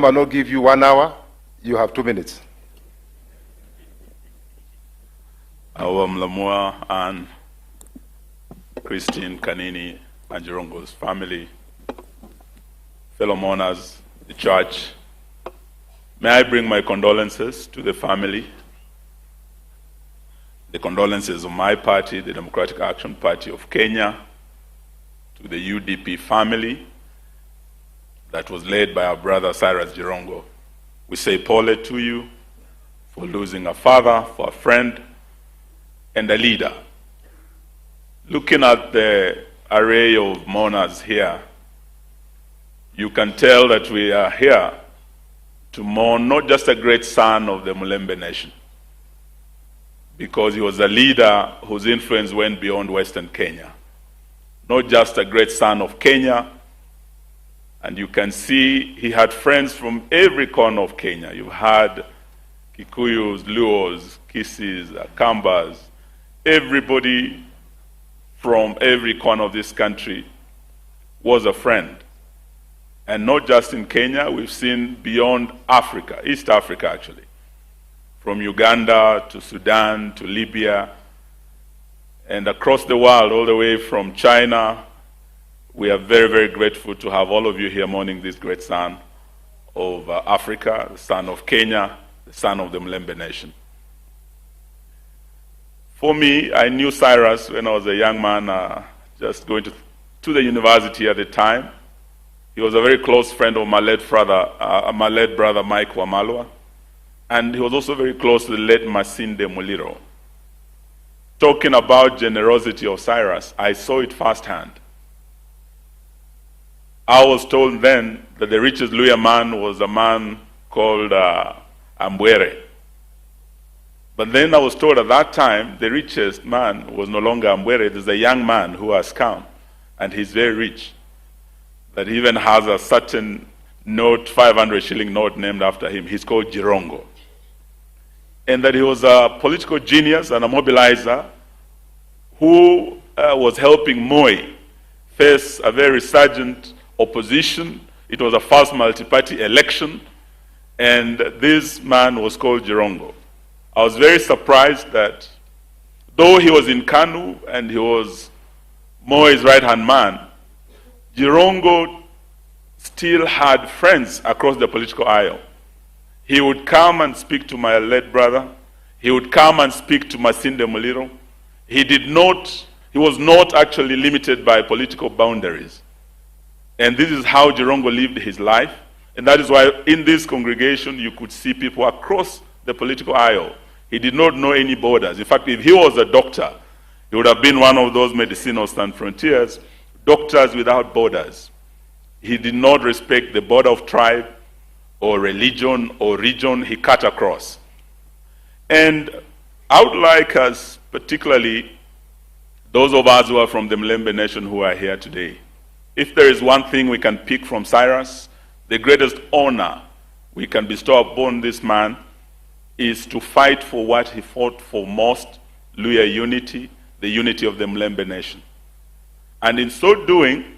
I not give you 1 hour, you have 2 minutes. Mlamua and Christine, Kanini, and Jirongo's family, fellow mourners, the church, may I bring my condolences to the family, the condolences of my party, the Democratic Action Party of Kenya, to the UDP family that was led by our brother Cyrus Jirongo. We say pole to you for losing a father, for a friend, and a leader. Looking at the array of mourners here, you can tell that we are here to mourn not just a great son of the Mulembe nation, because he was a leader whose influence went beyond Western Kenya. Not just a great son of Kenya, and you can see he had friends from every corner of Kenya. You had Kikuyus, Luos, Kisis, Akambas, everybody from every corner of this country was a friend. And not just in Kenya, we've seen beyond Africa, East Africa actually, from Uganda to Sudan to Libya, and across the world, all the way from China. We are very, very grateful to have all of you here mourning this great son of Africa, the son of Kenya, the son of the Mulembe nation. For me, I knew Cyrus when I was a young man, just going to the university at the time. He was a very close friend of my late brother Mike Wamalwa, and he was also very close to the late Masinde Muliro. Talking about generosity of Cyrus, I saw it firsthand. I was told then that the richest Luya man was a man called Ambwere. But then I was told at that time the richest man was no longer Ambwere. There's a young man who has come, and he's very rich, that even has a certain note, 500 shilling note named after him. He's called Jirongo. And that he was a political genius and a mobilizer who was helping Moi face a very resurgent opposition. It was a first multi-party election, and this man was called Jirongo. I was very surprised that though he was in KANU and he was Moi's right-hand man, Jirongo still had friends across the political aisle. He would come and speak to my late brother. He would come and speak to Masinde Muliro. He was not actually limited by political boundaries. And this is how Jirongo lived his life. And that is why in this congregation you could see people across the political aisle. He did not know any borders. In fact, if he was a doctor, he would have been one of those Medicinos Sans Frontiers, doctors without borders. He did not respect the border of tribe or religion or region. He cut across. And I would like us, particularly those of us who are from the Mulembe nation who are here today, if there is one thing we can pick from Cyrus, the greatest honor we can bestow upon this man is to fight for what he fought for most, Luya unity, the unity of the Mulembe nation. And in so doing,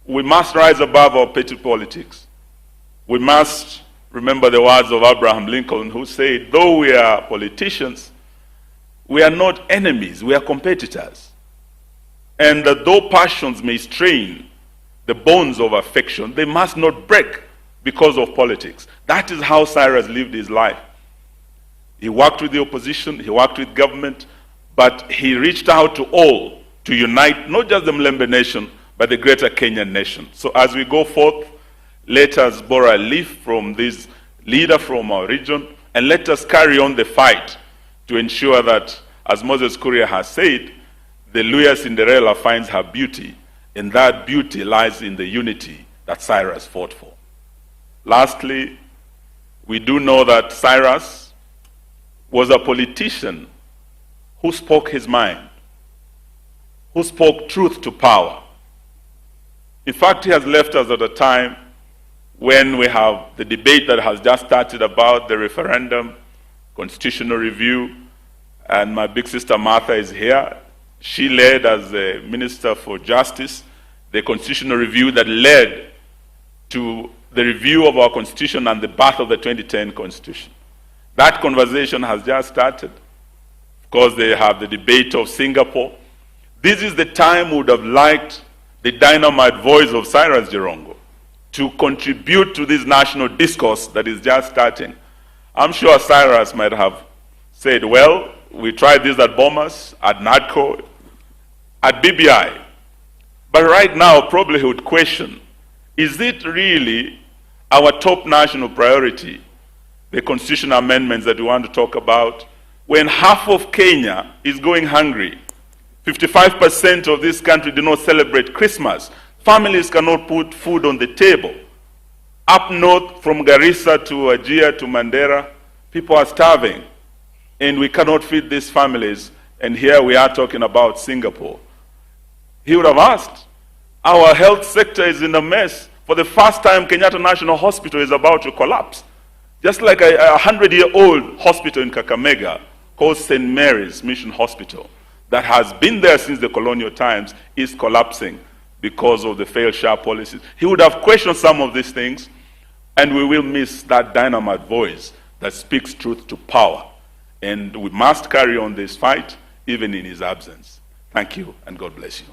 we must rise above our petty politics. We must remember the words of Abraham Lincoln, who said, though we are politicians, we are not enemies, we are competitors. And that though passions may strain the bonds of affection, they must not break because of politics. That is how Cyrus lived his life. He worked with the opposition, he worked with government, but he reached out to all to unite not just the Mulembe nation, but the greater Kenyan nation. So as we go forth, let us borrow a leaf from this leader from our region, and let us carry on the fight to ensure that, as Moses Kuria has said, the Luya Cinderella finds her beauty, and that beauty lies in the unity that Cyrus fought for. Lastly, we do know that Cyrus was a politician who spoke his mind, who spoke truth to power. In fact, he has left us at a time when we have the debate that has just started about the referendum, constitutional review, and my big sister Martha is here. She led, as the Minister for Justice, the constitutional review that led to the review of our Constitution and the birth of the 2010 Constitution. That conversation has just started. Of course, they have the debate of Singapore. This is the time we would have liked the dynamite voice of Cyrus Jirongo to contribute to this national discourse that is just starting. I'm sure Cyrus might have said, well, we tried this at Bomas, at NADCO, at BBI. But right now, probably he would question, is it really our top national priority, the constitutional amendments that we want to talk about, when half of Kenya is going hungry? 55% of this country do not celebrate Christmas. Families cannot put food on the table. Up north, from Garissa to Wajir to Mandera, people are starving. And we cannot feed these families. And here we are talking about Singapore. He would have asked, our health sector is in a mess. For the first time, Kenyatta National Hospital is about to collapse. Just like a 100-year-old hospital in Kakamega called St. Mary's Mission Hospital that has been there since the colonial times is collapsing because of the failed share policies. He would have questioned some of these things, and we will miss that dynamite voice that speaks truth to power. And we must carry on this fight, even in his absence. Thank you, and God bless you.